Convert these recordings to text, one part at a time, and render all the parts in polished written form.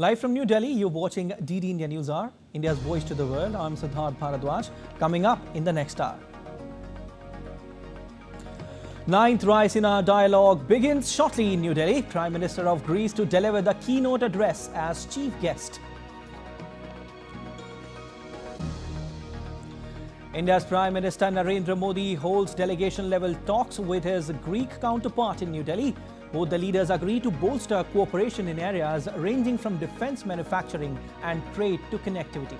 Live from New Delhi, you're watching DD India News Hour, India's voice to the world. I'm Siddharth Bharadwaj. Coming up in the next hour. 9th Raisina Dialogue begins shortly in New Delhi. Prime Minister of Greece to deliver the keynote address as chief guest. India's Prime Minister Narendra Modi holds delegation-level talks with his Greek counterpart in New Delhi. Both the leaders agree to bolster cooperation in areas ranging from defence manufacturing and trade to connectivity.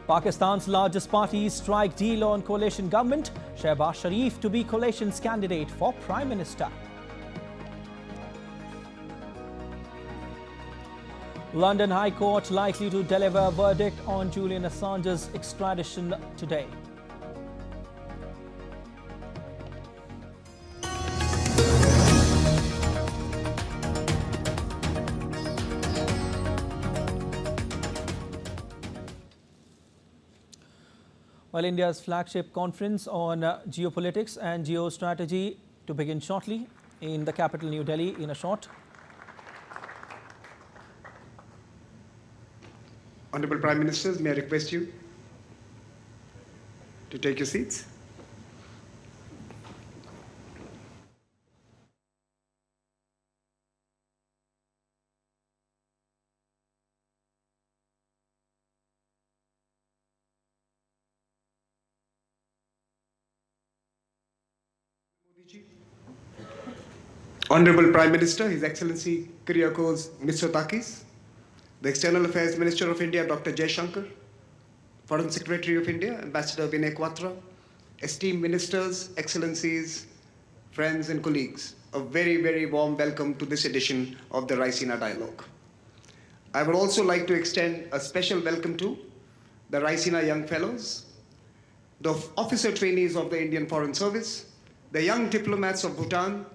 Pakistan's largest parties strike deal on coalition government. Shehbaz Sharif to be coalition's candidate for Prime Minister. London High Court likely to deliver a verdict on Julian Assange's extradition today. While India's flagship conference on geopolitics and geostrategy to begin shortly in the capital New Delhi in a short. Honorable Prime Ministers, may I request you to take your seats? Honorable Prime Minister, His Excellency Kyriakos Mitsotakis, the External Affairs Minister of India, Dr. Jaishankar, Foreign Secretary of India, Ambassador Vinay Quatra, esteemed ministers, excellencies, friends and colleagues, a very, very warm welcome to this edition of the Raisina Dialogue. I would also like to extend a special welcome to the Raisina Young Fellows, the officer trainees of the Indian Foreign Service, the young diplomats of Bhutan,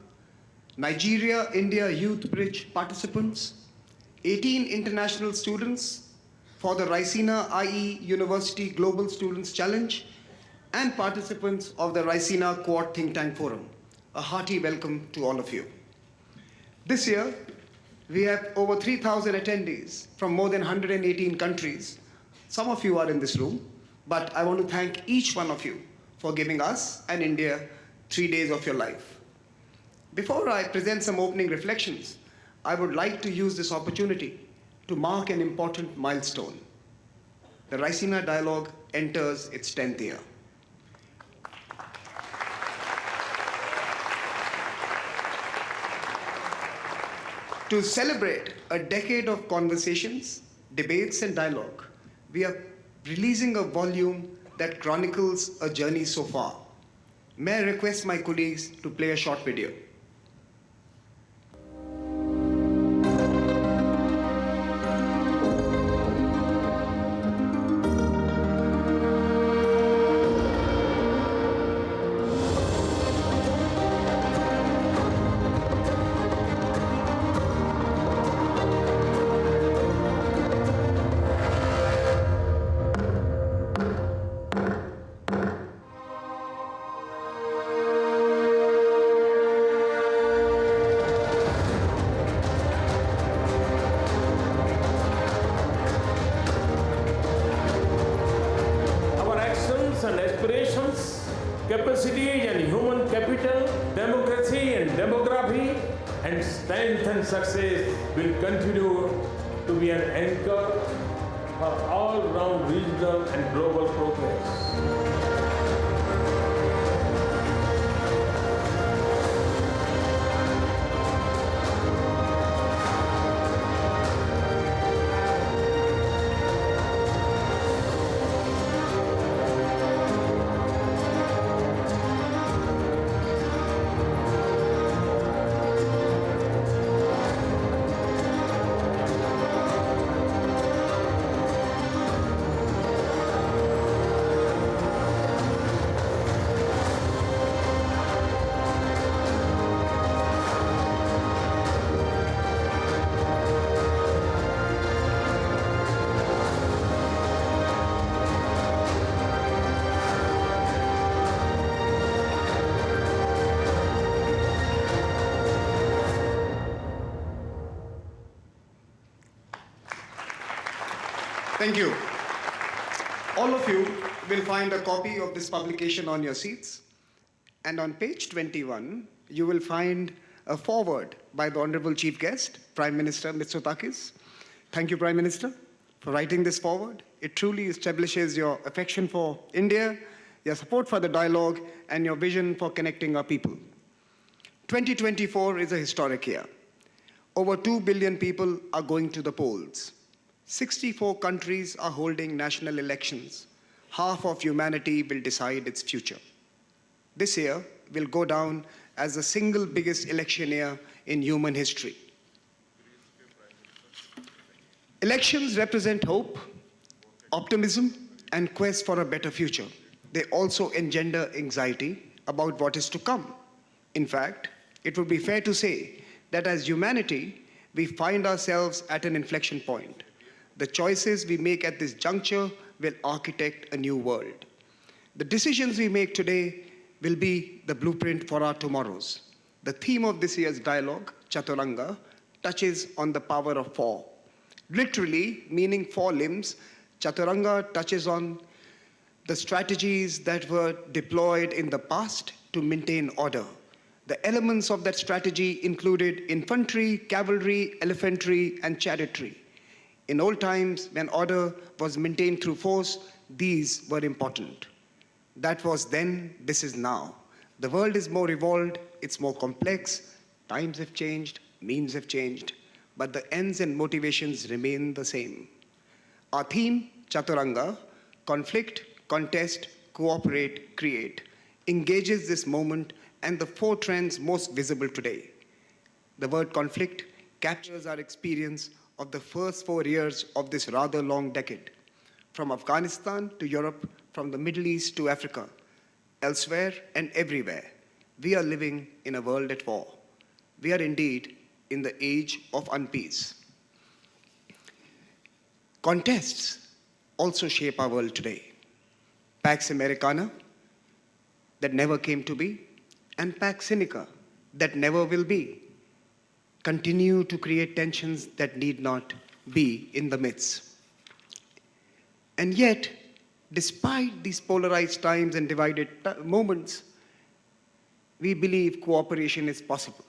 Nigeria, India Youth Bridge participants, 18 international students for the Raisina IE University Global Students Challenge, and participants of the Raisina Quad Think Tank Forum. A hearty welcome to all of you. This year, we have over 3,000 attendees from more than 118 countries. Some of you are in this room, but I want to thank each one of you for giving us and India 3 days of your life. Before I present some opening reflections, I would like to use this opportunity to mark an important milestone. The Raisina Dialogue enters its 10th year. To celebrate a decade of conversations, debates, and dialogue, we are releasing a volume that chronicles a journey so far. May I request my colleagues to play a short video. And aspirations, capacity and human capital, democracy and demography, and strength and success will continue to be an anchor for all-round regional and global progress. Thank you. All of you will find a copy of this publication on your seats. And on page 21, you will find a foreword by the Honorable Chief Guest, Prime Minister Mitsotakis. Thank you, Prime Minister, for writing this foreword. It truly establishes your affection for India, your support for the dialogue, and your vision for connecting our people. 2024 is a historic year. Over 2 billion people are going to the polls. 64 countries are holding national elections. Half of humanity will decide its future. This year will go down as the single biggest election year in human history. Elections represent hope, optimism, and quest for a better future. They also engender anxiety about what is to come. In fact, it would be fair to say that as humanity, we find ourselves at an inflection point. The choices we make at this juncture will architect a new world. The decisions we make today will be the blueprint for our tomorrows. The theme of this year's dialogue, Chaturanga, touches on the power of four. Literally, meaning four limbs, Chaturanga touches on the strategies that were deployed in the past to maintain order. The elements of that strategy included infantry, cavalry, elephantry, and chariotry. In old times, when order was maintained through force, these were important. That was then, this is now. The world is more evolved, it's more complex, times have changed, means have changed, but the ends and motivations remain the same. Our theme, Chaturanga, conflict, contest, cooperate, create, engages this moment and the four trends most visible today. The word conflict captures our experience of the first 4 years of this rather long decade, from Afghanistan to Europe, from the Middle East to Africa, elsewhere and everywhere. We are living in a world at war. We are indeed in the age of unpeace. Contests also shape our world today. Pax Americana, that never came to be, and Pax Sinica, that never will be, continue to create tensions that need not be in the midst. And yet, despite these polarized times and divided moments, we believe cooperation is possible.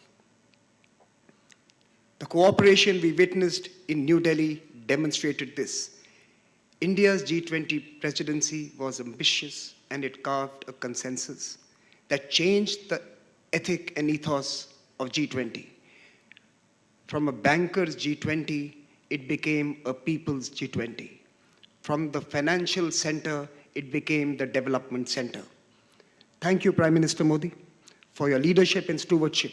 The cooperation we witnessed in New Delhi demonstrated this. India's G20 presidency was ambitious and it carved a consensus that changed the ethic and ethos of G20. From a banker's G20, it became a people's G20. From the financial center, it became the development center. Thank you, Prime Minister Modi, for your leadership and stewardship,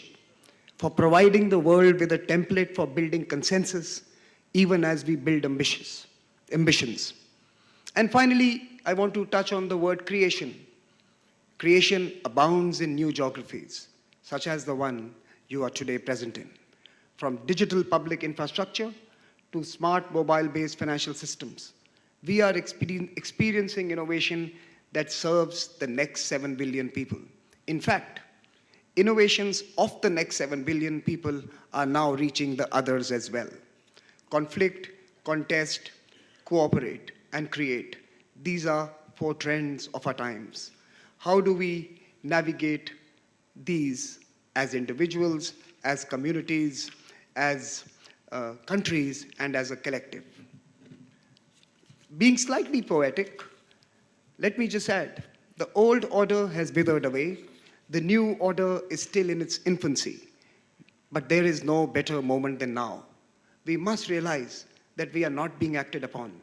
for providing the world with a template for building consensus, even as we build ambitions. And finally, I want to touch on the word creation. Creation abounds in new geographies, such as the one you are today present in. From digital public infrastructure to smart mobile-based financial systems, we are experiencing innovation that serves the next 7 billion people. In fact, innovations of the next 7 billion people are now reaching the others as well. Conflict, contest, cooperate, and create. These are 4 trends of our times. How do we navigate these as individuals, as communities, as countries, and as a collective? Being slightly poetic, let me just add, the old order has withered away. The new order is still in its infancy. But there is no better moment than now. We must realize that we are not being acted upon.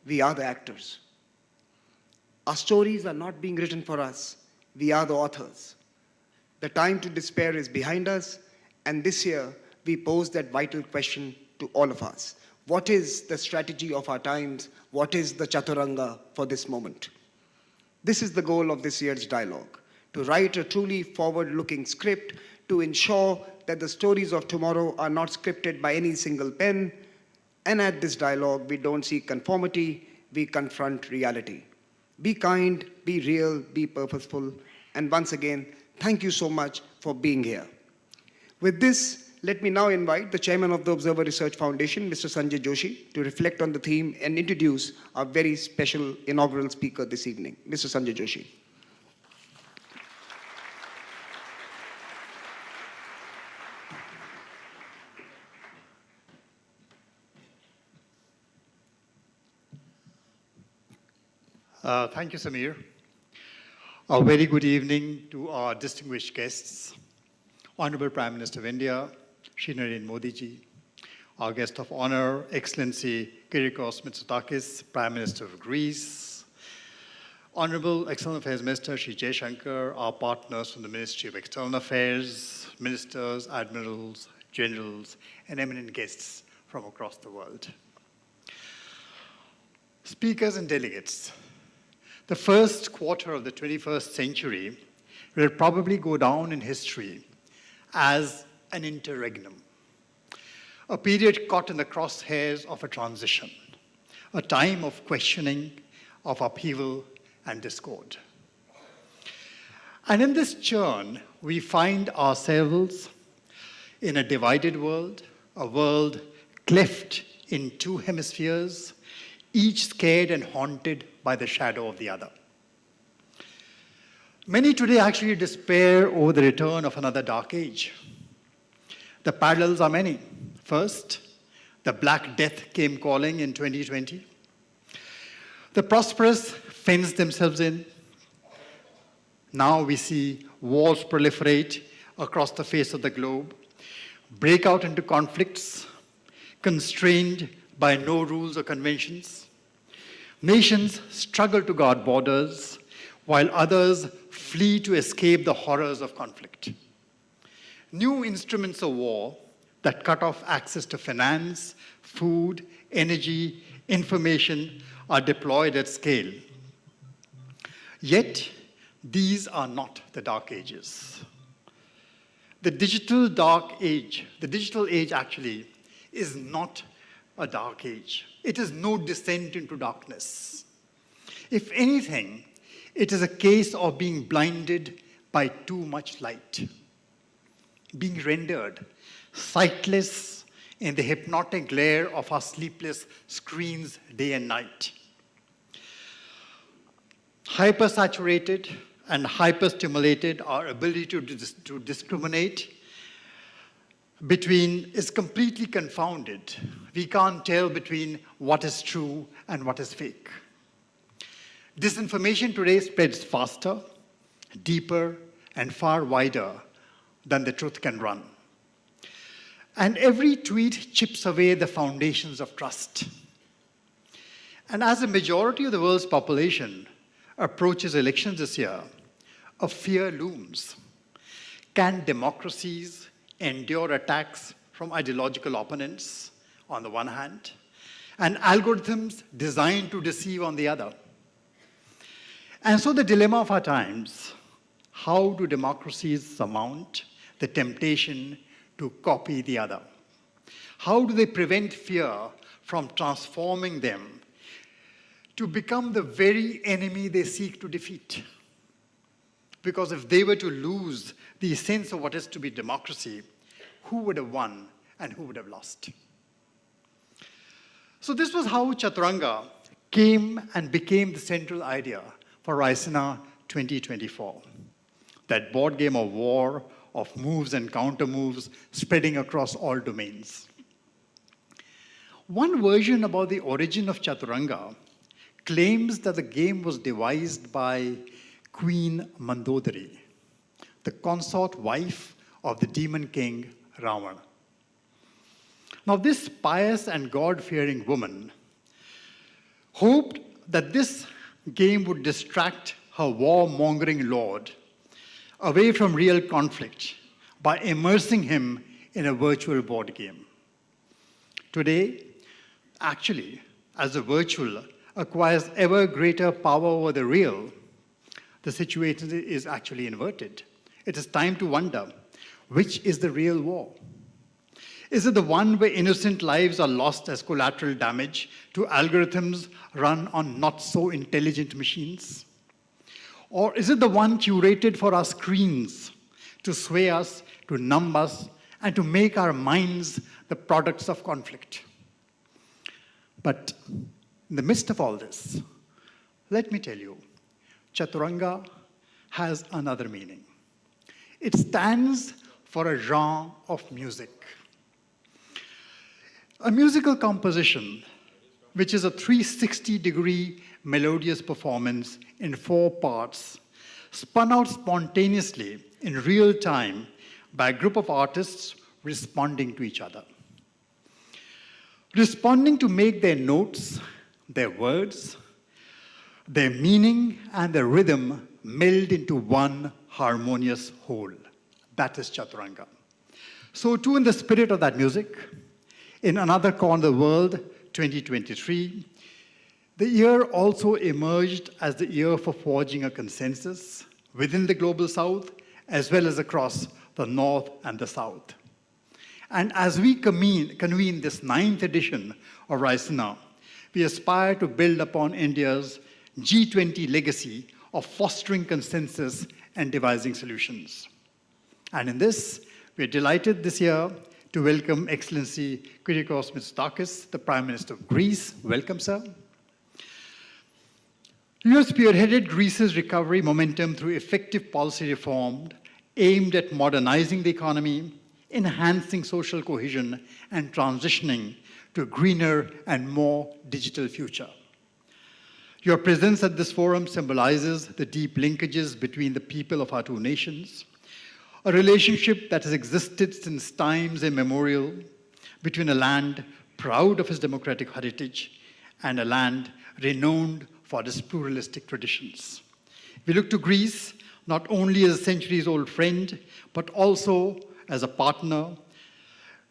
We are the actors. Our stories are not being written for us. We are the authors. The time to despair is behind us, and this year we pose that vital question to all of us. What is the strategy of our times? What is the Chaturanga for this moment? This is the goal of this year's dialogue, to write a truly forward-looking script to ensure that the stories of tomorrow are not scripted by any single pen. And at this dialogue, we don't seek conformity, we confront reality. Be kind, be real, be purposeful, and once again, thank you so much for being here. With this, let me now invite the chairman of the Observer Research Foundation, Mr. Sanjay Joshi, to reflect on the theme and introduce our very special inaugural speaker this evening, Mr. Sanjay Joshi. Thank you, Samir. A very good evening to our distinguished guests, Honorable Prime Minister of India, Shri Narendra Modi ji, our guest of honor, Excellency Kyriakos Mitsotakis, Prime Minister of Greece, Honorable External Affairs Minister Shri Jaishankar, our partners from the Ministry of External Affairs, ministers, admirals, generals, and eminent guests from across the world. Speakers and delegates, the first quarter of the 21st century will probably go down in history as an interregnum, a period caught in the crosshairs of a transition, a time of questioning, of upheaval and discord. And in this churn, we find ourselves in a divided world, a world cleft in two hemispheres, each scared and haunted by the shadow of the other. Many today actually despair over the return of another dark age. The parallels are many. First, the Black Death came calling in 2020. The prosperous fenced themselves in. Now we see wars proliferate across the face of the globe, break out into conflicts, constrained by no rules or conventions. Nations struggle to guard borders, while others flee to escape the horrors of conflict. New instruments of war that cut off access to finance, food, energy, information are deployed at scale. Yet, these are not the dark ages. The digital age actually is not a dark age. It is no descent into darkness. If anything, it is a case of being blinded by too much light, being rendered sightless in the hypnotic glare of our sleepless screens day and night. Hypersaturated and hyperstimulated, our ability to discriminate between is completely confounded. We can't tell between what is true and what is fake. Disinformation today spreads faster, deeper, and far wider than the truth can run. And every tweet chips away the foundations of trust. And as the majority of the world's population approaches elections this year, a fear looms. Can democracies endure attacks from ideological opponents on the one hand, and algorithms designed to deceive on the other? And so the dilemma of our times, how do democracies surmount the temptation to copy the other? How do they prevent fear from transforming them to become the very enemy they seek to defeat? Because if they were to lose the sense of what is to be democracy, who would have won and who would have lost? So this was how Chaturanga came and became the central idea for Raisina 2024. That board game of war, of moves and counter moves spreading across all domains. One version about the origin of Chaturanga claims that the game was devised by Queen Mandodari, the consort wife of the demon king Ravana. Now, this pious and God-fearing woman hoped that this game would distract her war-mongering lord away from real conflict by immersing him in a virtual board game. Today, actually, as the virtual acquires ever greater power over the real, the situation is actually inverted. It is time to wonder, which is the real war? Is it the one where innocent lives are lost as collateral damage to algorithms run on not so intelligent machines? Or is it the one curated for our screens to sway us, to numb us, and to make our minds the products of conflict. But in the midst of all this, let me tell you, Chaturanga has another meaning. It stands for a genre of music. A musical composition, which is a 360-degree melodious performance in 4 parts, spun out spontaneously in real time by a group of artists responding to each other. Responding to make their notes, their words, their meaning, and their rhythm meld into one harmonious whole. That is Chaturanga. So too, in the spirit of that music, in another corner of the world, 2023, the year also emerged as the year for forging a consensus within the global south, as well as across the north and the south. And as we convene this 9th edition of Raisina, we aspire to build upon India's G20 legacy of fostering consensus and devising solutions. And in this, we're delighted this year to welcome Excellency Kyriakos Mitsotakis, the Prime Minister of Greece. Welcome, sir. You have spearheaded Greece's recovery momentum through effective policy reform aimed at modernizing the economy, enhancing social cohesion, and transitioning to a greener and more digital future. Your presence at this forum symbolizes the deep linkages between the people of our 2 nations, a relationship that has existed since times immemorial between a land proud of its democratic heritage and a land renowned for its pluralistic traditions. We look to Greece not only as a centuries-old friend, but also as a partner,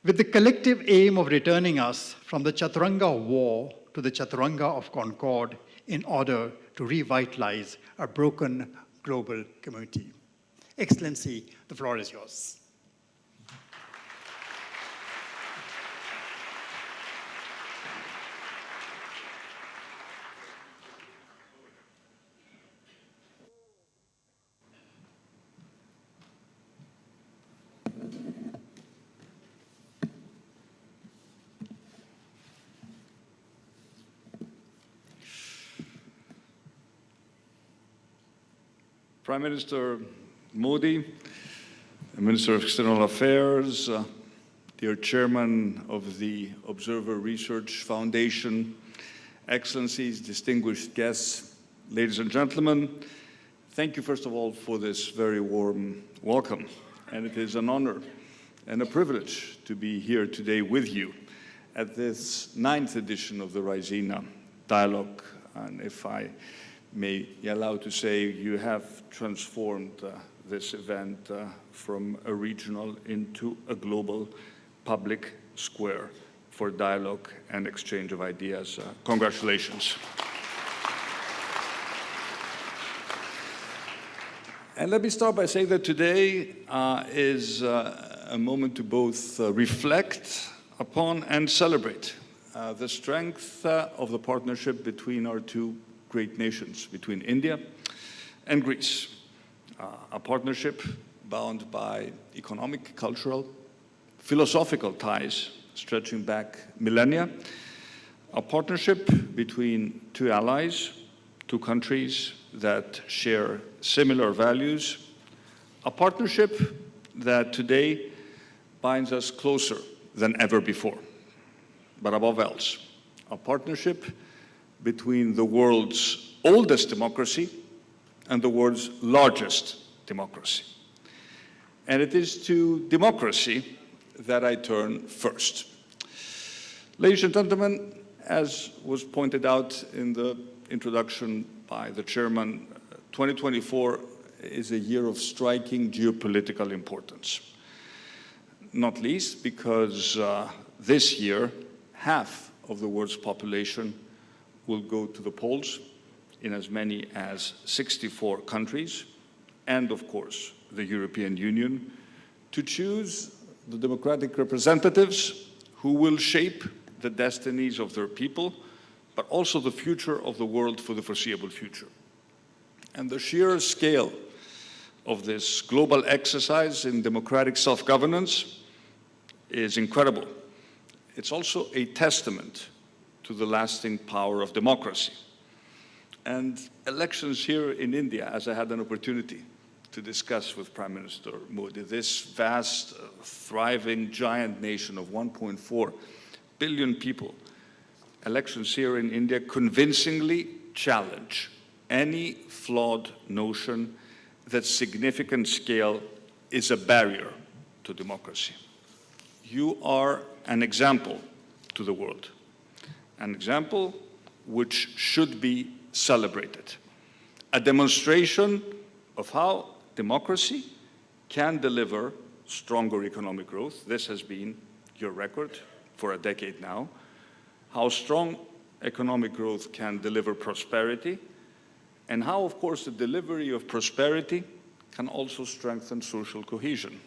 with the collective aim of returning us from the Chaturanga of war to the Chaturanga of concord in order to revitalize a broken global community. Excellency, the floor is yours. Prime Minister Modi, Minister of External Affairs, dear Chairman of the Observer Research Foundation, Excellencies, distinguished guests, ladies and gentlemen, thank you first of all for this very warm welcome. And it is an honor and a privilege to be here today with you at this 9th edition of the Raisina Dialogue. And if I may be allowed to say, you have transformed this event from a regional into a global public square for dialogue and exchange of ideas. Congratulations. And let me start by saying that today is a moment to both reflect upon and celebrate the strength of the partnership between our 2 great nations, between India and Greece. A partnership bound by economic, cultural, philosophical ties stretching back millennia. A partnership between 2 allies, 2 countries that share similar values. A partnership that today binds us closer than ever before. But above else, a partnership between the world's oldest democracy and the world's largest democracy. And it is to democracy that I turn first. Ladies and gentlemen, as was pointed out in the introduction by the chairman, 2024 is a year of striking geopolitical importance. Not least because this year, half of the world's population will go to the polls in as many as 64 countries, and of course, the European Union, to choose the democratic representatives who will shape the destinies of their people, but also the future of the world for the foreseeable future. And the sheer scale of this global exercise in democratic self-governance is incredible. It's also a testament to the lasting power of democracy. And elections here in India, as I had an opportunity to discuss with Prime Minister Modi, this vast, thriving, giant nation of 1.4 billion people, elections here in India convincingly challenge any flawed notion that significant scale is a barrier to democracy. You are an example to the world, an example which should be celebrated, a demonstration of how democracy can deliver stronger economic growth. This has been your record for a decade now. How strong economic growth can deliver prosperity, and how, of course, the delivery of prosperity can also strengthen social cohesion.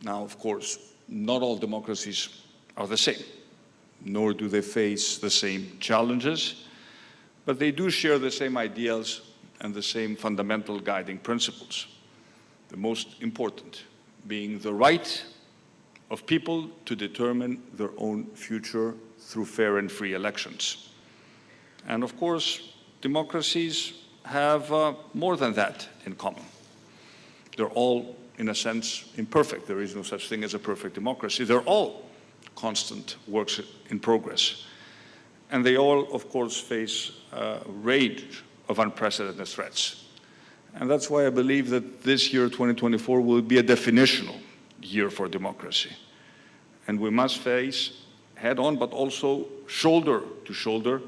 Now, of course, not all democracies are the same, nor do they face the same challenges, but they do share the same ideals and the same fundamental guiding principles. The most important being the right of people to determine their own future through fair and free elections. And of course, democracies have more than that in common. They're all, in a sense, imperfect. There is no such thing as a perfect democracy. They're all constant works in progress. And they all, of course, face a range of unprecedented threats. And that's why I believe that this year, 2024, will be a definitional year for democracy. And we must face head-on, but also shoulder to shoulder,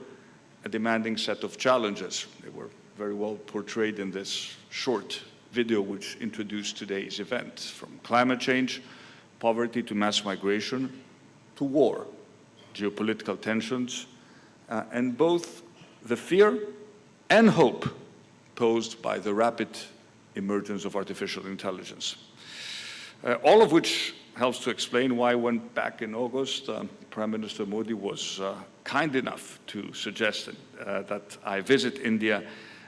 a demanding set of challenges. They were very well portrayed in this short video which introduced today's event, from climate change, poverty to mass migration, to war, geopolitical tensions, and both the fear and hope posed by the rapid emergence of artificial intelligence. All of which helps to explain why, when back in August, Prime Minister Modi was kind enough to suggest that I visit India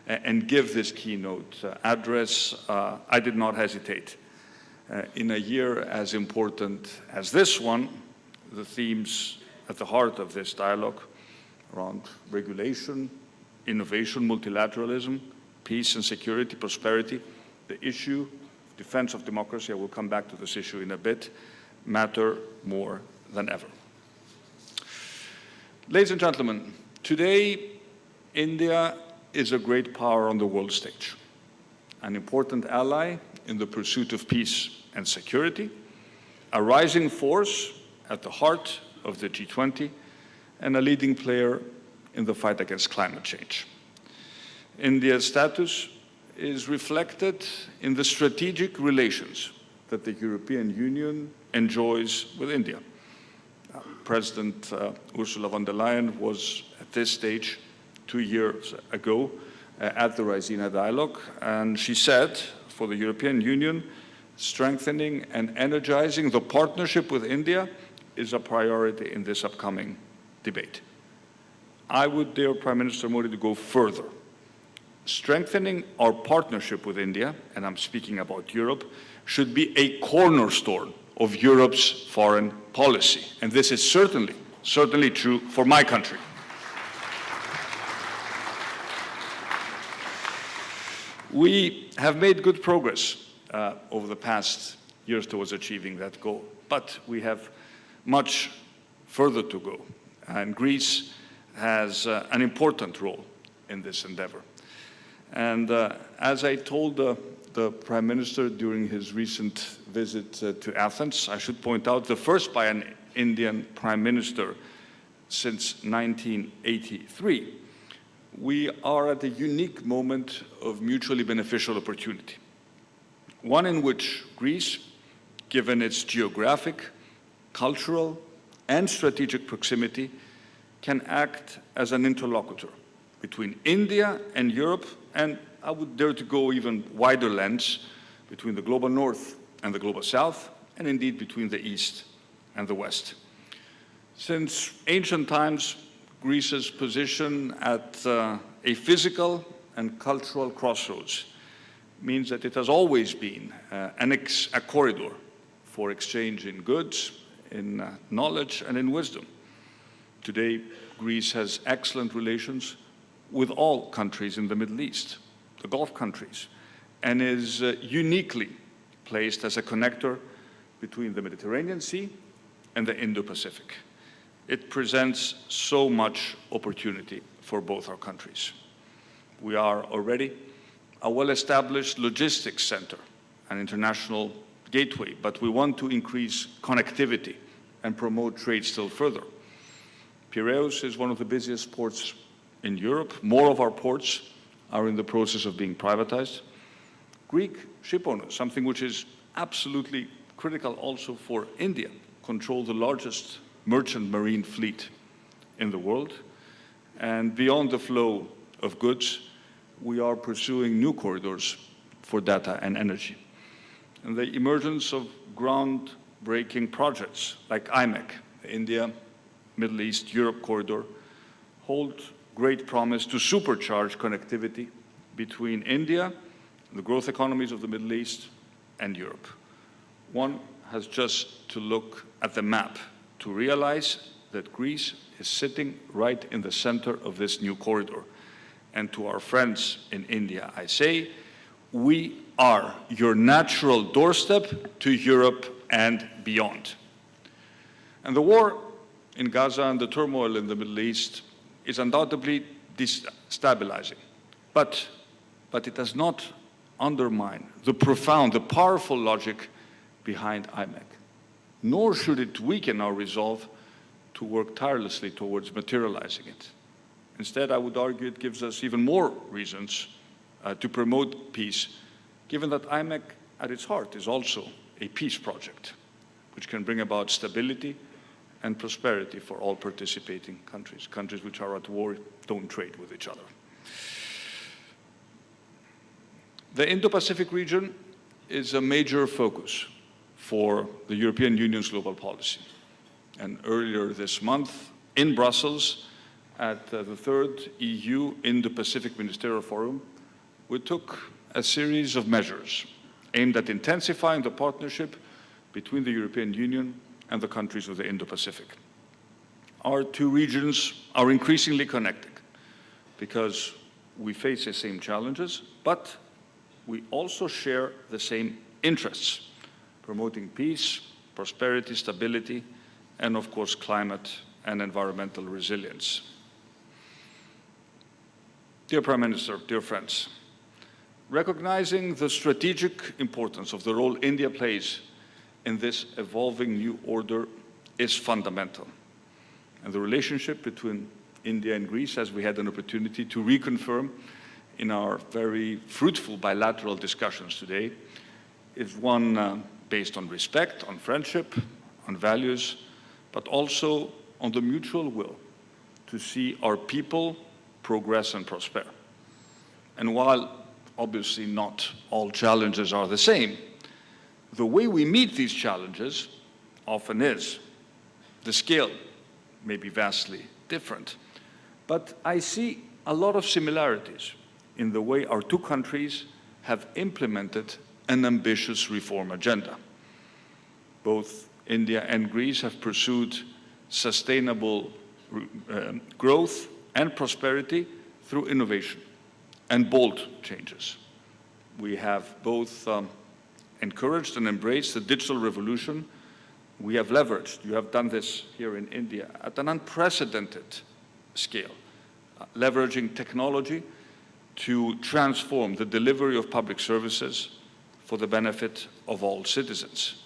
and give this keynote address, I did not hesitate. In a year as important as this one, the themes at the heart of this dialogue around regulation, innovation, multilateralism, peace and security, prosperity, the issue, defense of democracy, I will come back to this issue in a bit, matter more than ever. Ladies and gentlemen, today India is a great power on the world stage, an important ally in the pursuit of peace and security, a rising force at the heart of the G20, and a leading player in the fight against climate change. India's status is reflected in the strategic relations that the European Union enjoys with India. President Ursula von der Leyen was at this stage 2 years ago at the Raisina Dialogue, and she said, for the European Union, strengthening and energizing the partnership with India is a priority in this upcoming debate. I would dare Prime Minister Modi to go further. Strengthening our partnership with India, and I'm speaking about Europe, should be a cornerstone of Europe's foreign policy. And this is certainly true for my country. We have made good progress over the past years towards achieving that goal, but we have much further to go. And Greece has an important role in this endeavor. And as I told the Prime Minister during his recent visit to Athens, I should point out the first by an Indian Prime Minister since 1983, we are at a unique moment of mutually beneficial opportunity. One in which Greece, given its geographic, cultural, and strategic proximity, can act as an interlocutor between India and Europe, and I would dare to go even wider lens, between the global north and the global south, and indeed between the east and the west. Since ancient times, Greece's position at a physical and cultural crossroads means that it has always been a corridor for exchange in goods, in knowledge, and in wisdom. Today, Greece has excellent relations with all countries in the Middle East, the Gulf countries, and is uniquely placed as a connector between the Mediterranean Sea and the Indo-Pacific. It presents so much opportunity for both our countries. We are already a well-established logistics center, an international gateway, but we want to increase connectivity and promote trade still further. Piraeus is one of the busiest ports in Europe. More of our ports are in the process of being privatized. Greek ship owners, something which is absolutely critical also for India, control the largest merchant marine fleet in the world. And beyond the flow of goods, we are pursuing new corridors for data and energy. And the emergence of groundbreaking projects like IMEC, the India, Middle East, Europe corridor, hold great promise to supercharge connectivity between India, the growth economies of the Middle East, and Europe. One has just to look at the map to realize that Greece is sitting right in the center of this new corridor. And to our friends in India, I say, we are your natural doorstep to Europe and beyond. And the war in Gaza and the turmoil in the Middle East is undoubtedly destabilizing. But it does not undermine the profound, the powerful logic behind IMEC, nor should it weaken our resolve to work tirelessly towards materializing it. Instead, I would argue it gives us even more reasons to promote peace, given that IMEC at its heart is also a peace project, which can bring about stability and prosperity for all participating countries. Countries which are at war don't trade with each other. The Indo-Pacific region is a major focus for the European Union's global policy. And earlier this month, in Brussels, at the third EU Indo-Pacific Ministerial Forum, we took a series of measures aimed at intensifying the partnership between the European Union and the countries of the Indo-Pacific. Our two regions are increasingly connected because we face the same challenges, but we also share the same interests, promoting peace, prosperity, stability, and of course, climate and environmental resilience. Dear Prime Minister, dear friends, recognizing the strategic importance of the role India plays in this evolving new order is fundamental. And the relationship between India and Greece, as we had an opportunity to reconfirm in our very fruitful bilateral discussions today, is one based on respect, on friendship, on values, but also on the mutual will to see our people progress and prosper. And while obviously not all challenges are the same, the way we meet these challenges often is. The scale may be vastly different, but I see a lot of similarities in the way our two countries have implemented an ambitious reform agenda. Both India and Greece have pursued sustainable growth and prosperity through innovation and bold changes. We have both encouraged and embraced the digital revolution. We have leveraged, you have done this here in India, at an unprecedented scale, leveraging technology to transform the delivery of public services for the benefit of all citizens.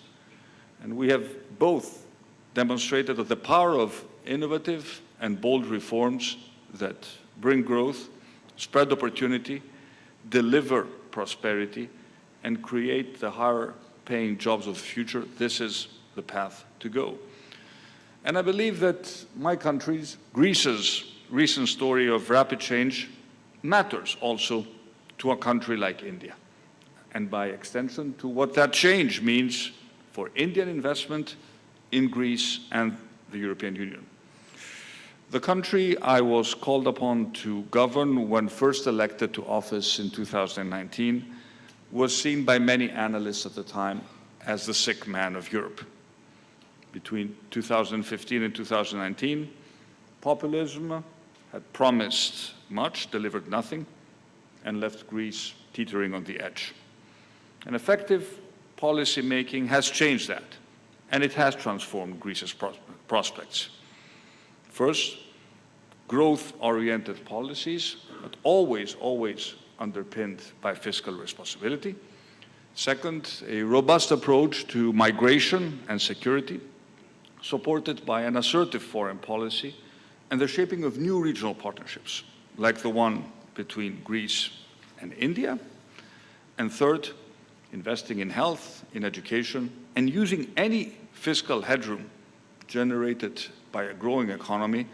And we have both demonstrated that the power of innovative and bold reforms that bring growth, spread opportunity, deliver prosperity, and create the higher-paying jobs of the future, this is the path to go. And I believe that my country's, Greece's, recent story of rapid change matters also to a country like India, and by extension to what that change means for Indian investment in Greece and the European Union. The country I was called upon to govern when first elected to office in 2019 was seen by many analysts at the time as the sick man of Europe. Between 2015 and 2019, populism had promised much, delivered nothing, and left Greece teetering on the edge. And effective policy making has changed that, and it has transformed Greece's prospects. First, growth-oriented policies, but always underpinned by fiscal responsibility. Second, a robust approach to migration and security, supported by an assertive foreign policy and the shaping of new regional partnerships, like the one between Greece and India. And third, investing in health, in education, and using any fiscal headroom generated by a growing economy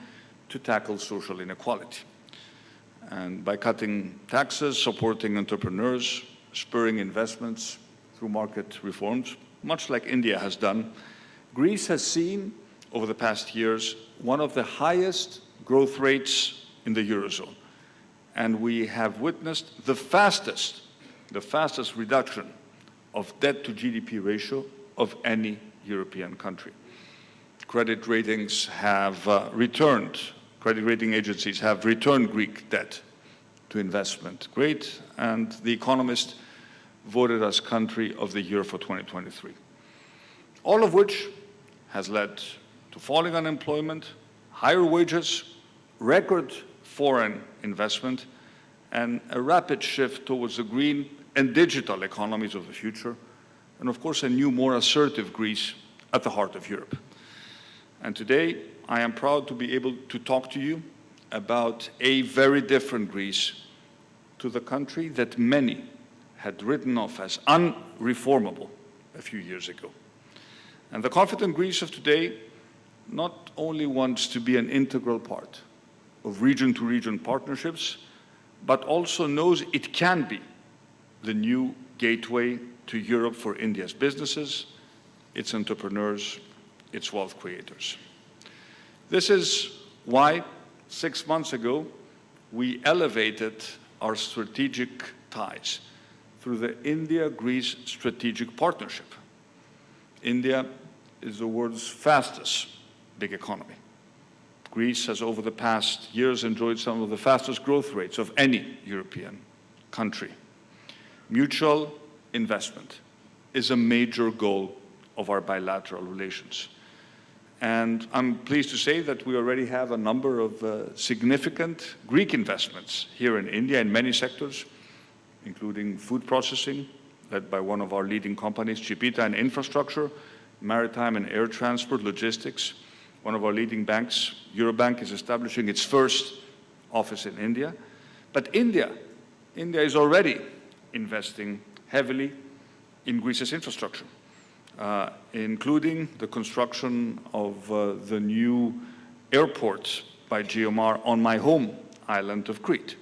to tackle social inequality. And by cutting taxes, supporting entrepreneurs, spurring investments through market reforms, much like India has done, Greece has seen over the past years one of the highest growth rates in the Eurozone. And we have witnessed the fastest reduction of debt to GDP ratio of any European country. Credit ratings have credit rating agencies have returned Greek debt to investment grade, and The Economist voted us Country of the Year for 2023. All of which has led to falling unemployment, higher wages, record foreign investment, and a rapid shift towards the green and digital economies of the future, and of course a new, more assertive Greece at the heart of Europe. And today, I am proud to be able to talk to you about a very different Greece to the country that many had written off as unreformable a few years ago. And the confident Greece of today not only wants to be an integral part of region-to-region partnerships, but also knows it can be the new gateway to Europe for India's businesses, its entrepreneurs, its wealth creators. This is why 6 months ago we elevated our strategic ties through the India-Greece Strategic Partnership. India is the world's fastest big economy. Greece has over the past years enjoyed some of the fastest growth rates of any European country. Mutual investment is a major goal of our bilateral relations. And I'm pleased to say that we already have a number of significant Greek investments here in India in many sectors, including food processing, led by one of our leading companies, Chipita, and infrastructure, maritime and air transport, logistics. One of our leading banks, Eurobank, is establishing its first office in India. But India is already investing heavily in Greece's infrastructure, including the construction of the new airport by GMR on my home island of Crete.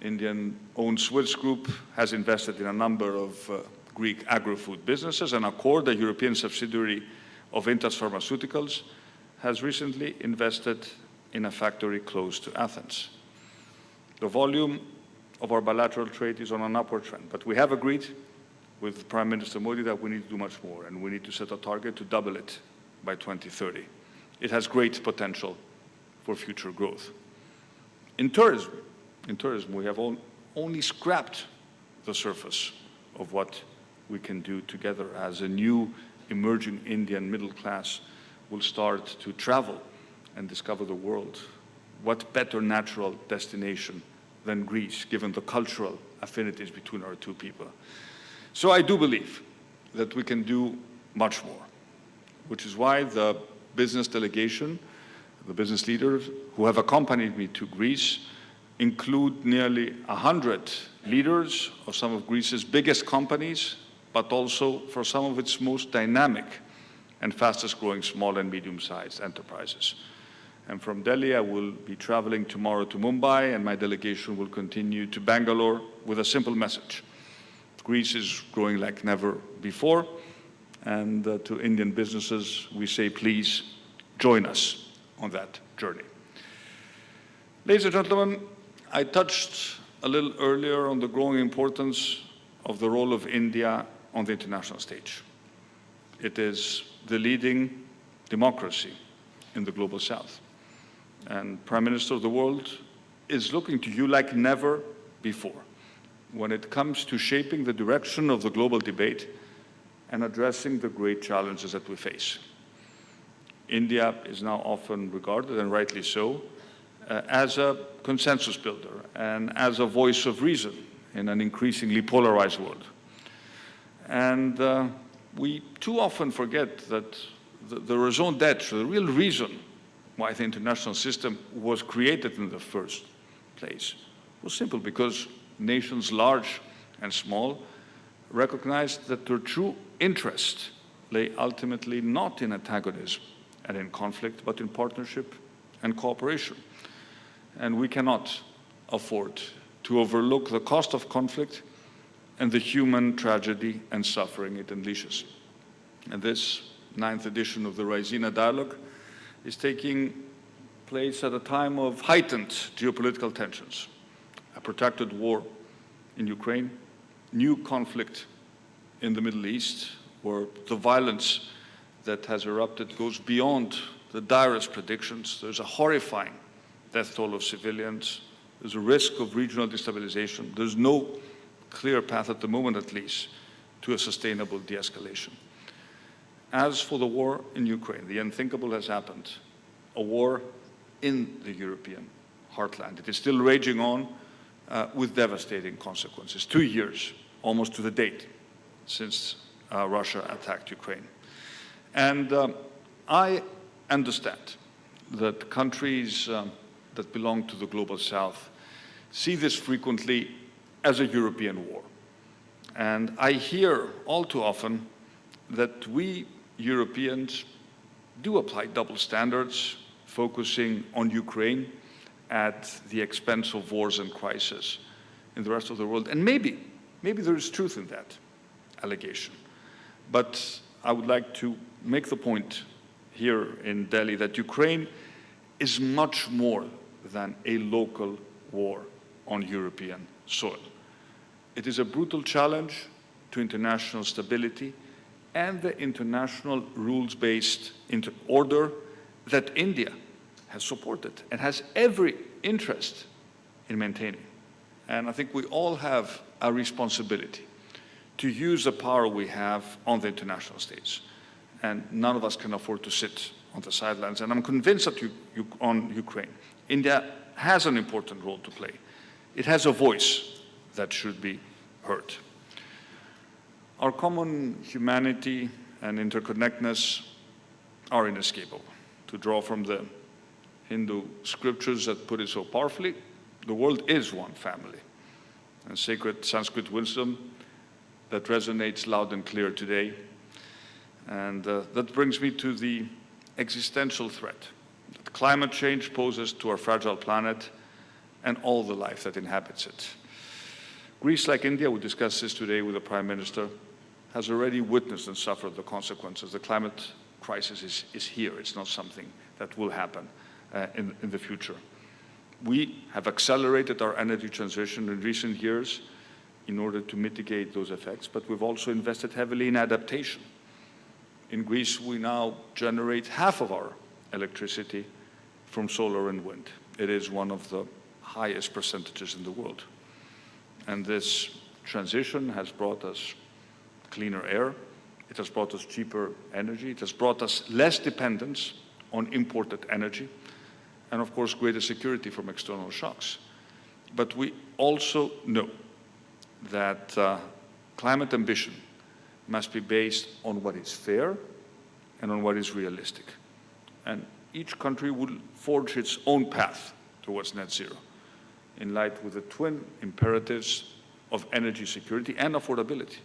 Indian-owned Swiss Group has invested in a number of Greek agri-food businesses, and Accord, a European subsidiary of Intas Pharmaceuticals, has recently invested in a factory close to Athens. The volume of our bilateral trade is on an upward trend, but we have agreed with Prime Minister Modi that we need to do much more, and we need to set a target to double it by 2030. It has great potential for future growth. In tourism, we have only scrapped the surface of what we can do together as a new emerging Indian middle class will start to travel and discover the world. What better natural destination than Greece, given the cultural affinities between our two people? So I do believe that we can do much more, which is why the business delegation, the business leaders who have accompanied me to Greece, include nearly 100 leaders of some of Greece's biggest companies, but also for some of its most dynamic and fastest growing small and medium-sized enterprises. And from Delhi, I will be traveling tomorrow to Mumbai, and my delegation will continue to Bangalore with a simple message. Greece is growing like never before, and to Indian businesses, we say, please join us on that journey. Ladies and gentlemen, I touched a little earlier on the growing importance of the role of India on the international stage. It is the leading democracy in the global south. And Prime Minister of the world is looking to you like never before when it comes to shaping the direction of the global debate and addressing the great challenges that we face. India is now often regarded, and rightly so, as a consensus builder and as a voice of reason in an increasingly polarized world. And we too often forget that the raison d'etre, the real reason why the international system was created in the first place, was simple because nations large and small recognized that their true interest lay ultimately not in antagonism and in conflict, but in partnership and cooperation. And we cannot afford to overlook the cost of conflict and the human tragedy and suffering it unleashes. And this 9th edition of the Raisina Dialogue is taking place at a time of heightened geopolitical tensions, a protracted war in Ukraine, new conflict in the Middle East, where the violence that has erupted goes beyond the direst predictions. There's a horrifying death toll of civilians. There's a risk of regional destabilization. There's no clear path at the moment, at least, to a sustainable de-escalation. As for the war in Ukraine, the unthinkable has happened. A war in the European heartland. It is still raging on with devastating consequences. 2 years, almost to the date, since Russia attacked Ukraine. And I understand that countries that belong to the global south see this frequently as a European war. And I hear all too often that we Europeans do apply double standards, focusing on Ukraine at the expense of wars and crises in the rest of the world. And maybe there is truth in that allegation. But I would like to make the point here in Delhi that Ukraine is much more than a local war on European soil. It is a brutal challenge to international stability and the international rules-based order that India has supported and has every interest in maintaining. And I think we all have a responsibility to use the power we have on the international stage. And none of us can afford to sit on the sidelines. And I'm convinced that on Ukraine, India has an important role to play. It has a voice that should be heard. Our common humanity and interconnectedness are inescapable. To draw from the Hindu scriptures that put it so powerfully, the world is one family. And sacred Sanskrit wisdom that resonates loud and clear today. And that brings me to the existential threat that climate change poses to our fragile planet and all the life that inhabits it. Greece, like India, we discussed this today with the Prime Minister, has already witnessed and suffered the consequences. The climate crisis is here. It's not something that will happen in the future. We have accelerated our energy transition in recent years in order to mitigate those effects, but we've also invested heavily in adaptation. In Greece, we now generate half of our electricity from solar and wind. It is one of the highest percentages in the world. And this transition has brought us cleaner air, it has brought us cheaper energy, it has brought us less dependence on imported energy, and of course greater security from external shocks. But we also know that climate ambition must be based on what is fair and on what is realistic. And each country will forge its own path towards net zero in light with the twin imperatives of energy security and affordability.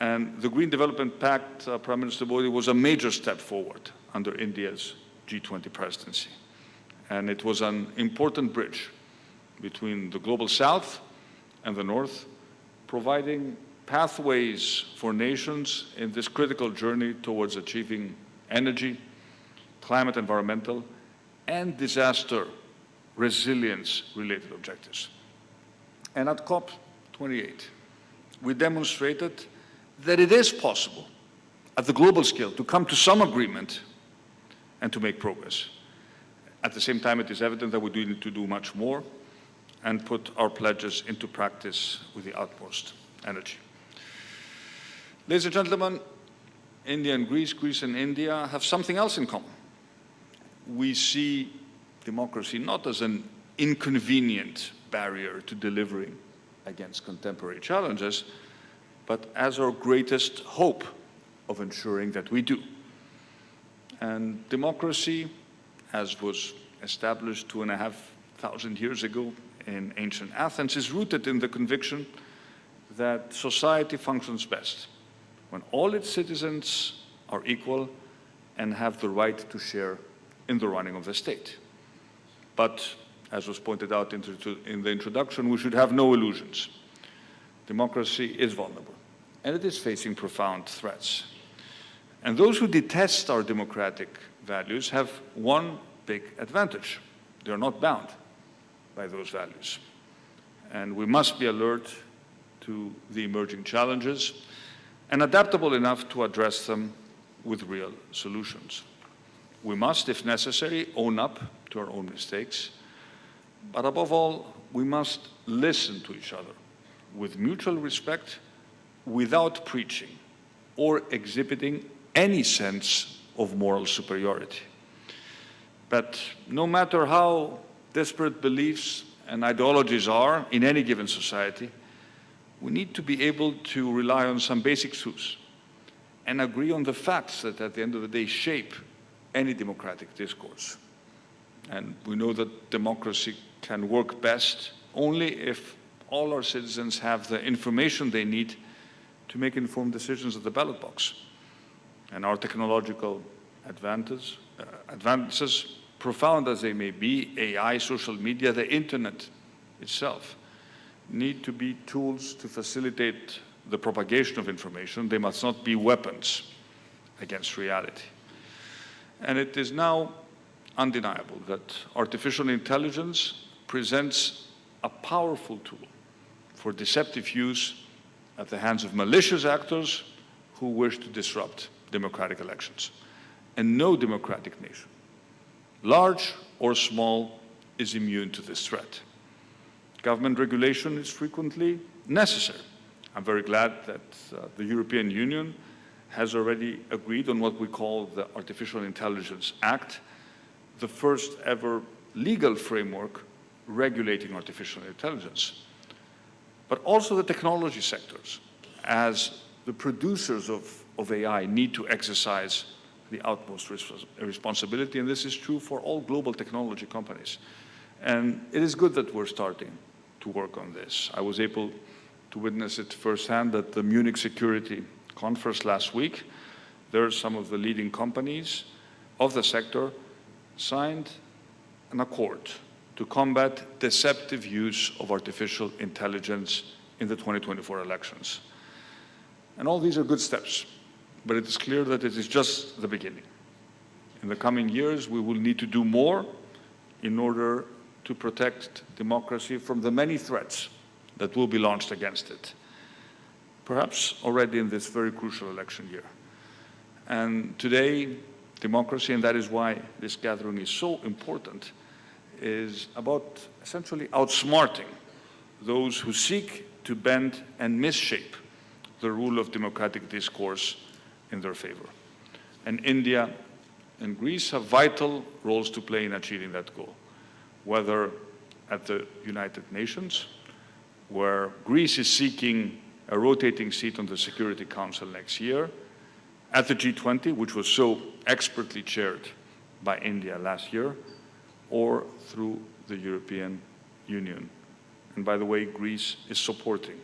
And the Green Development Pact, Prime Minister Modi, was a major step forward under India's G20 presidency. And it was an important bridge between the global south and the north, providing pathways for nations in this critical journey towards achieving energy, climate, environmental, and disaster resilience-related objectives. And at COP28, we demonstrated that it is possible at the global scale to come to some agreement and to make progress. At the same time, it is evident that we do need to do much more and put our pledges into practice with the utmost energy. Ladies and gentlemen, India and Greece, Greece and India have something else in common. We see democracy not as an inconvenient barrier to delivering against contemporary challenges, but as our greatest hope of ensuring that we do. And democracy, as was established 2,500 years ago in ancient Athens, is rooted in the conviction that society functions best when all its citizens are equal and have the right to share in the running of the state. But, as was pointed out in the introduction, we should have no illusions. Democracy is vulnerable, and it is facing profound threats. And those who detest our democratic values have one big advantage. They are not bound by those values. And we must be alert to the emerging challenges and adaptable enough to address them with real solutions. We must, if necessary, own up to our own mistakes, but above all, we must listen to each other with mutual respect without preaching or exhibiting any sense of moral superiority. But no matter how disparate beliefs and ideologies are in any given society, we need to be able to rely on some basic truths and agree on the facts that at the end of the day shape any democratic discourse. And we know that democracy can work best only if all our citizens have the information they need to make informed decisions at the ballot box. And our technological advances, profound as they may be, AI, social media, the internet itself, need to be tools to facilitate the propagation of information. They must not be weapons against reality. And it is now undeniable that artificial intelligence presents a powerful tool for deceptive use at the hands of malicious actors who wish to disrupt democratic elections. And no democratic nation, large or small, is immune to this threat. Government regulation is frequently necessary. I'm very glad that the European Union has already agreed on what we call the Artificial Intelligence Act, the first ever legal framework regulating artificial intelligence. But also the technology sectors, as the producers of AI, need to exercise the utmost responsibility, and this is true for all global technology companies. And it is good that we're starting to work on this. I was able to witness it firsthand at the Munich Security Conference last week. There are some of the leading companies of the sector signed an accord to combat deceptive use of artificial intelligence in the 2024 elections. And all these are good steps, but it is clear that it is just the beginning. In the coming years, we will need to do more in order to protect democracy from the many threats that will be launched against it, perhaps already in this very crucial election year. And today, democracy, and that is why this gathering is so important, is about essentially outsmarting those who seek to bend and misshape the rule of democratic discourse in their favor. And India and Greece have vital roles to play in achieving that goal, whether at the United Nations, where Greece is seeking a rotating seat on the Security Council next year, at the G20, which was so expertly chaired by India last year, or through the European Union. And by the way, Greece is supporting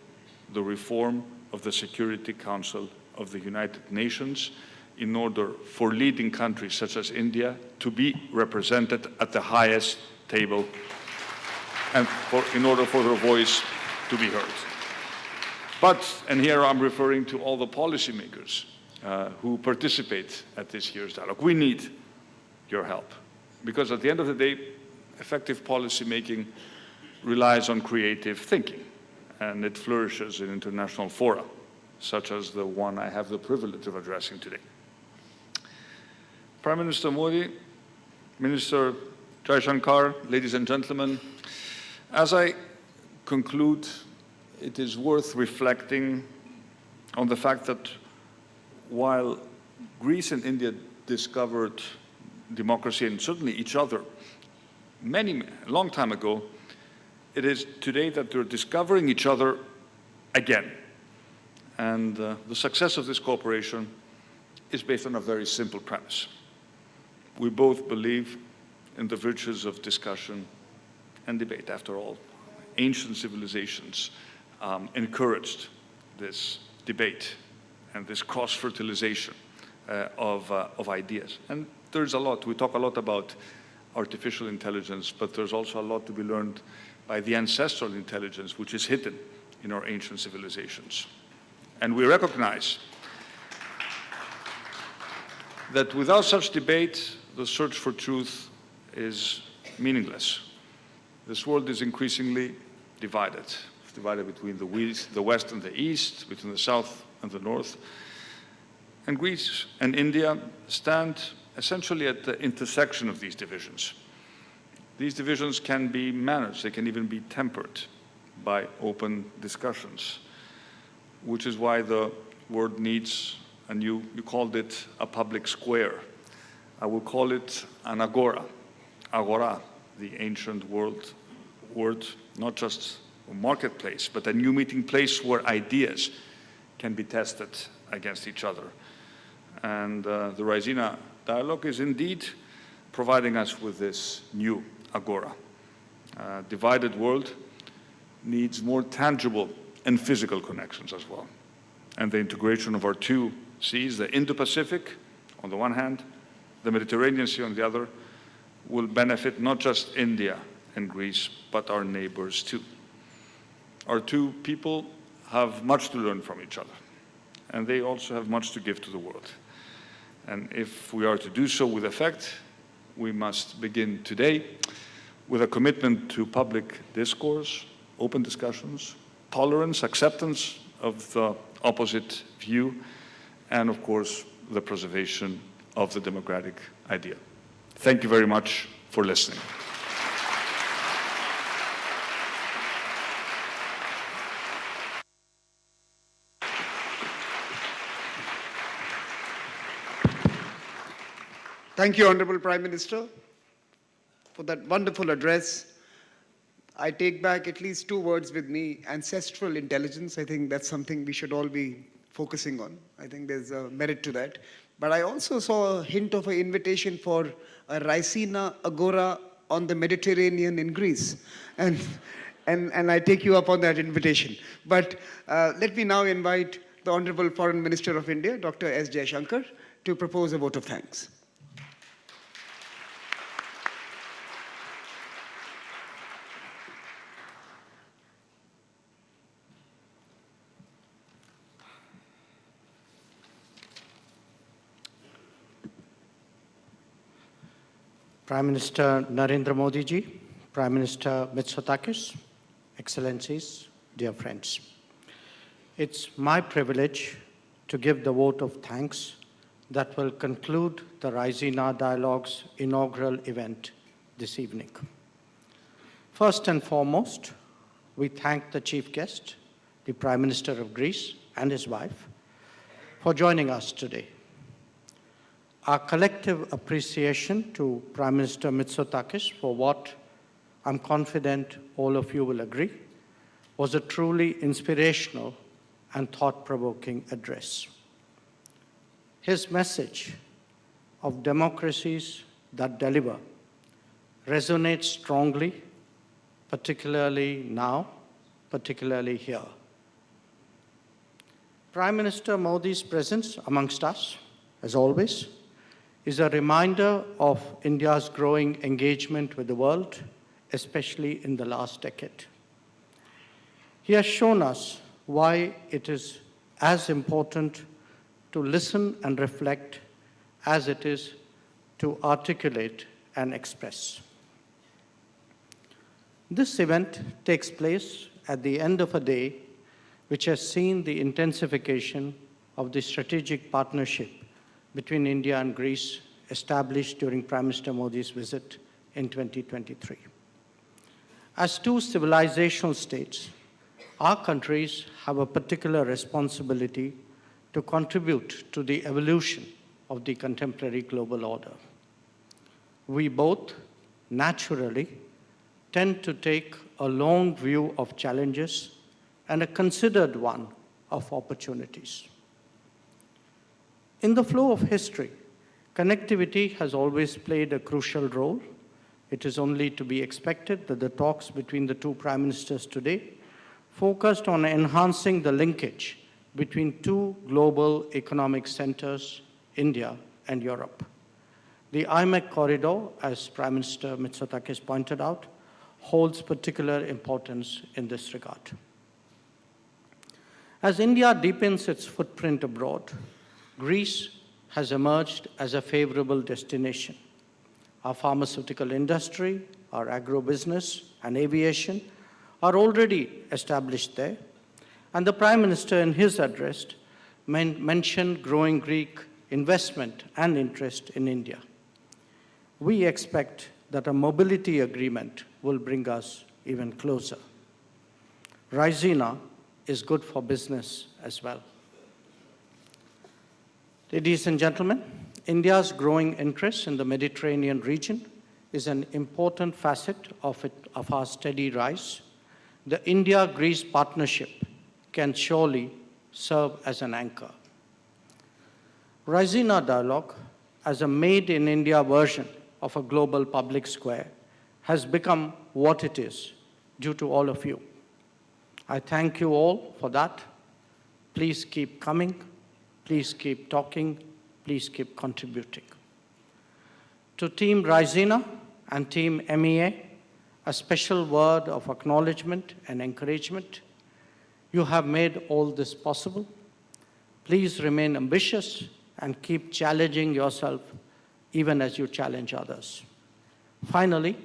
the reform of the Security Council of the United Nations in order for leading countries such as India to be represented at the highest table and in order for their voice to be heard. But, and here I'm referring to all the policymakers who participate at this year's dialogue, we need your help. Because at the end of the day, effective policymaking relies on creative thinking, and it flourishes in international fora. such as the one I have the privilege of addressing today. Prime Minister Modi, Minister Jaishankar, ladies and gentlemen, as I conclude, it is worth reflecting on the fact that while Greece and India discovered democracy and certainly each other a long time ago, it is today that they're discovering each other again. And the success of this cooperation is based on a very simple premise. We both believe in the virtues of discussion and debate. After all, ancient civilizations encouraged this debate and this cross-fertilization of ideas. And there's a lot. We talk a lot about artificial intelligence, but there's also a lot to be learned by the ancestral intelligence which is hidden in our ancient civilizations. And we recognize that without such debate, the search for truth is meaningless. This world is increasingly divided. It's divided between the West and the East, between the South and the North. And Greece and India stand essentially at the intersection of these divisions. These divisions can be managed, they can even be tempered by open discussions, which is why the world needs, and you called it a public square. I will call it an agora. Agora, the ancient word, not just a marketplace, but a new meeting place where ideas can be tested against each other. And the Raisina Dialogue is indeed providing us with this new agora. A divided world needs more tangible and physical connections as well. And the integration of our two seas, the Indo-Pacific on the one hand, the Mediterranean Sea on the other, will benefit not just India and Greece, but our neighbors too. Our two people have much to learn from each other, and they also have much to give to the world. And if we are to do so with effect, we must begin today with a commitment to public discourse, open discussions, tolerance, acceptance of the opposite view, and of course, the preservation of the democratic idea. Thank you very much for listening. Thank you, Honorable Prime Minister, for that wonderful address. I take back at least two words with me: ancestral intelligence. I think that's something we should all be focusing on. I think there's a merit to that. But I also saw a hint of an invitation for a Raisina Agora on the Mediterranean in Greece. And I take you up on that invitation. But let me now invite the Honorable Foreign Minister of India, Dr. S. Jaishankar, to propose a vote of thanks. Prime Minister Narendra Modi ji, Prime Minister Mitsotakis, Excellencies, dear friends. It's my privilege to give the vote of thanks that will conclude the Raisina Dialogue's inaugural event this evening. First and foremost, we thank the chief guest, the Prime Minister of Greece and his wife, for joining us today. Our collective appreciation to Prime Minister Mitsotakis for what I'm confident all of you will agree was a truly inspirational and thought-provoking address. His message of democracies that deliver resonates strongly, particularly now, particularly here. Prime Minister Modi's presence amongst us, as always, is a reminder of India's growing engagement with the world, especially in the last decade. He has shown us why it is as important to listen and reflect as it is to articulate and express. This event takes place at the end of a day which has seen the intensification of the strategic partnership between India and Greece established during Prime Minister Modi's visit in 2023. As two civilizational states, our countries have a particular responsibility to contribute to the evolution of the contemporary global order. We both, naturally, tend to take a long view of challenges and a considered one of opportunities. In the flow of history, connectivity has always played a crucial role. It is only to be expected that the talks between the two prime ministers today focused on enhancing the linkage between two global economic centers, India and Europe. The IMEC corridor, as Prime Minister Mitsotakis pointed out, holds particular importance in this regard. As India deepens its footprint abroad, Greece has emerged as a favorable destination. Our pharmaceutical industry, our agro-business, and aviation are already established there, and the Prime Minister in his address mentioned growing Greek investment and interest in India. We expect that a mobility agreement will bring us even closer. Raisina is good for business as well. Ladies and gentlemen, India's growing interest in the Mediterranean region is an important facet of our steady rise. The India-Greece partnership can surely serve as an anchor. Raisina Dialogue, as a made-in-India version of a global public square, has become what it is due to all of you. I thank you all for that. Please keep coming. Please keep talking. Please keep contributing. To Team Raisina and Team MEA, a special word of acknowledgement and encouragement. You have made all this possible. Please remain ambitious and keep challenging yourself even as you challenge others. Finally,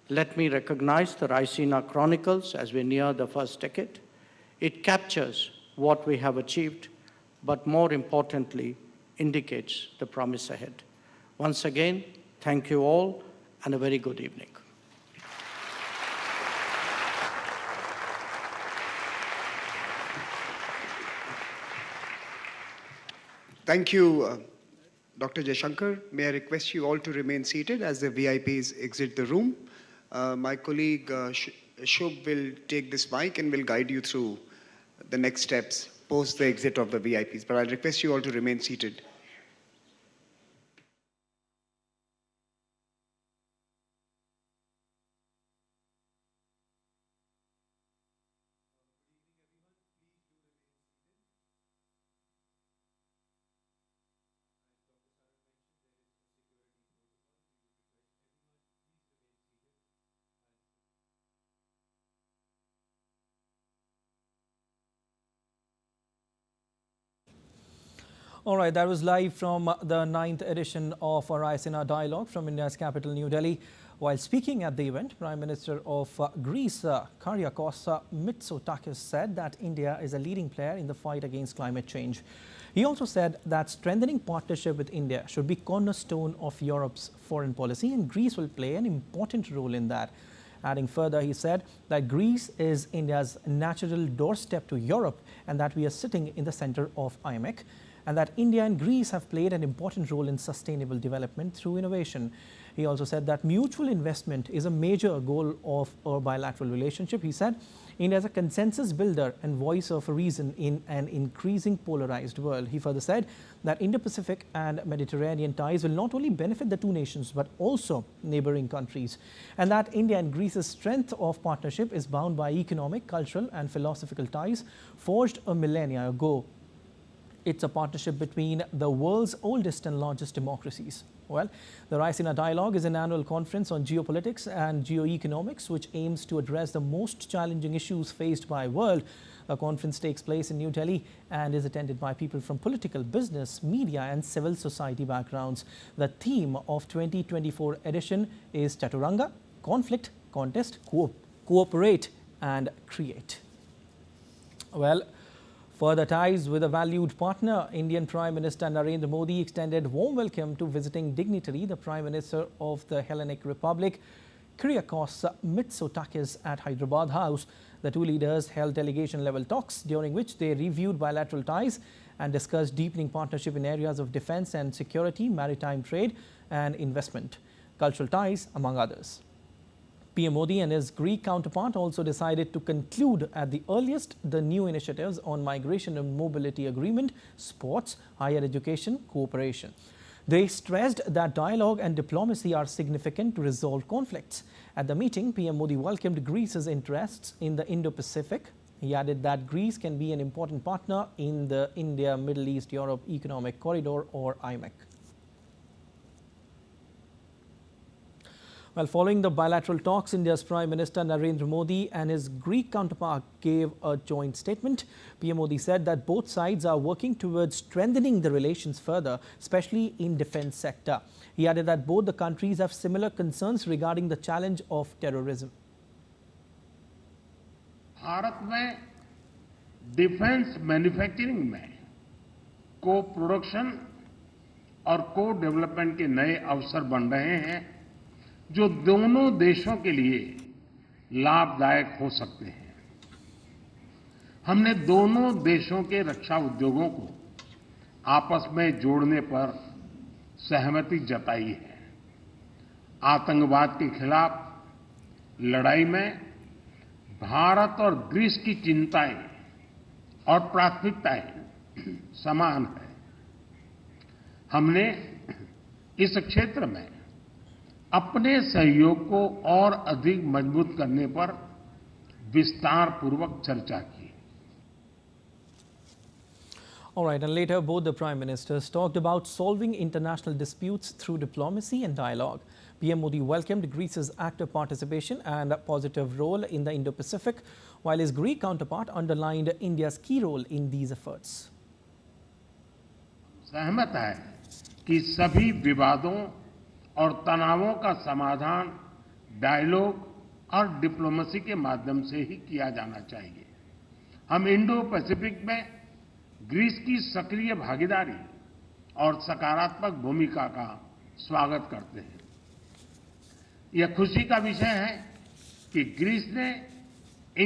let me recognize the Raisina Chronicles as we near the first decade. It captures what we have achieved, but more importantly, indicates the promise ahead. Once again, thank you all, and a very good evening. Thank you, Dr. Jaishankar. May I request you all to remain seated as the VIPs exit the room. My colleague Shubh will take this mic and will guide you through the next steps post the exit of the VIPs. But I'll request you all to remain seated. All right, that was live from the 9th edition of Raisina Dialogue from India's capital, New Delhi. While speaking at the event, Prime Minister of Greece, Kyriakos Mitsotakis, said that India is a leading player in the fight against climate change. He also said that strengthening partnership with India should be cornerstone of Europe's foreign policy, and Greece will play an important role in that. Adding further, he said that Greece is India's natural doorstep to Europe and that we are sitting in the center of IMEC, and that India and Greece have played an important role in sustainable development through innovation. He also said that mutual investment is a major goal of our bilateral relationship. He said India is a consensus builder and voice of reason in an increasing polarized world. He further said that Indo-Pacific and Mediterranean ties will not only benefit the two nations but also neighboring countries, and that India and Greece's strength of partnership is bound by economic, cultural and philosophical ties forged a millennia ago. It's a partnership between the world's oldest and largest democracies. Well, the Raisina Dialogue is an annual conference on geopolitics and geoeconomics which aims to address the most challenging issues faced by the world. The conference takes place in New Delhi and is attended by people from political, business, media and civil society backgrounds. The theme of 2024 edition is Chaturanga, Conflict, Contest, Cooperate and Create. Well, further ties with a valued partner, Indian Prime Minister Narendra Modi extended warm welcome to visiting dignitary, the Prime Minister of the Hellenic Republic, Kyriakos Mitsotakis at Hyderabad House. The two leaders held delegation-level talks, during which they reviewed bilateral ties and discussed deepening partnership in areas of defense and security, maritime trade and investment, cultural ties, among others. PM Modi and his Greek counterpart also decided to conclude at the earliest the new initiatives on migration and mobility agreement, sports, higher education, cooperation. They stressed that dialogue and diplomacy are significant to resolve conflicts. At the meeting, PM Modi welcomed Greece's interests in the Indo-Pacific. He added that Greece can be an important partner in the India-Middle East-Europe Economic Corridor, or IMEC. Well, following the bilateral talks, India's Prime Minister Narendra Modi and his Greek counterpart gave a joint statement. PM Modi said that both sides are working towards strengthening the relations further, especially in defense sector. He added that both the countries have similar concerns regarding the challenge of terrorism. Bharat में defence manufacturing में को production और को development के नए अवसर बन रहे हैं, जो दोनों देशों के लिए लाभदायक हो सकते हैं। हमने दोनों देशों के रक्षा उद्योगों को आपस में जोड़ने पर सहमति जताई है। आतंकवाद के खिलाफ लड़ाई में भारत और ग्रीस की चिंताएं और प्राथमिकताएं समान है। हमने इस क्षेत्र में अपने सहयोग को और अधिक मजबूत करने पर विस्तार पूर्वक चर्चा की। All right, and later both the Prime Ministers talked about solving international disputes through diplomacy and dialogue. PM Modi welcomed Greece's active participation and a positive role in the Indo-Pacific, while his Greek counterpart underlined India's key role in these efforts. सहमत है कि सभी विवादों और तनावों का समाधान dialogue और डिप्लोमेसी के माध्यम से ही किया जाना चाहिए। हम इंडो पैसिफिक में ग्रीस की सक्रिय भागीदारी और सकारात्मक भूमिका का स्वागत करते हैं। यह खुशी का विषय है कि ग्रीस ने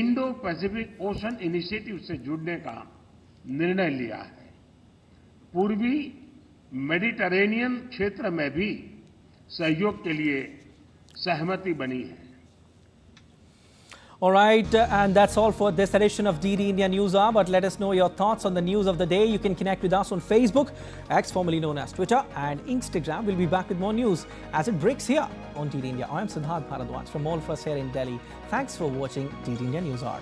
इंडो पैसिफिक ओशन इनिशिएटिव से जुड़ने का निर्णय लिया है। पूर्वी मेडिटरेनियन क्षेत्र में भी सहयोग के लिए सहमति बनी है। All right, and that's all for this edition of DD India News Hour. But let us know your thoughts on the news of the day. You can connect with us on Facebook, X formerly known as Twitter, and Instagram. We'll be back with more news as it breaks here on DD India. I'm Siddharth Bharadwaj from all of us here in Delhi. Thanks for watching DD India News Hour.